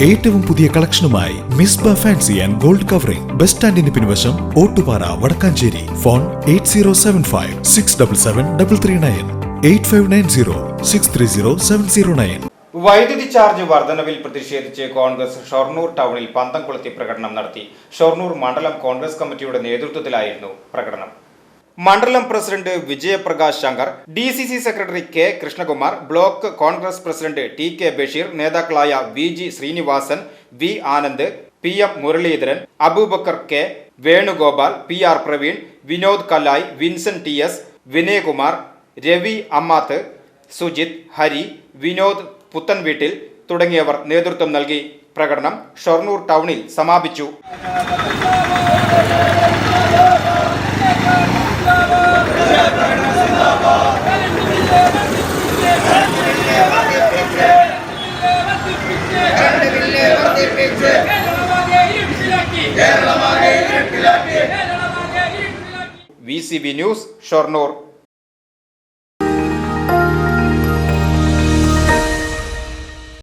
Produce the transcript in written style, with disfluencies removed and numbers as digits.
ഏറ്റവും പുതിയ കളക്ഷനുമായി Misba fancy and gold covering bus സ്റ്റാൻഡിന് പിൻവശം ഓട്ടുപാറ വടക്കാഞ്ചേരി. ഫോൺ 8075677339 8590630709. വൈദ്യുതി ചാർജ് വർധനവിൽ പ്രതിഷേധിച്ച് കോൺഗ്രസ് ഷൊർണൂർ ടൗണിൽ പന്തം കൊളുത്തി പ്രകടനം നടത്തി. ഷൊർണൂർ മണ്ഡലം കോൺഗ്രസ് കമ്മിറ്റിയുടെ നേതൃത്വത്തിലായിരുന്നു പ്രകടനം. മണ്ഡലം president Vijayaprakash Shankar, DCC secretary K Krishnakumar, block Congress president TK Basheer, നേതാക്കളായ VG Srinivasan, V Anand, PM Muraleedharan, Abubakar K, Venugopal, PR Praveen, Vinod Kallai, Vincent TS, Vinayakumar, Ravi Ammath, Sujith, Hari, Vinod Puthenveettil തുടങ്ങിയവർ നേതൃത്വം നൽകി. പ്രകടനം ഷൊർണൂർ ടൗണിൽ സമാപിച്ചു. VCV news Shoranur.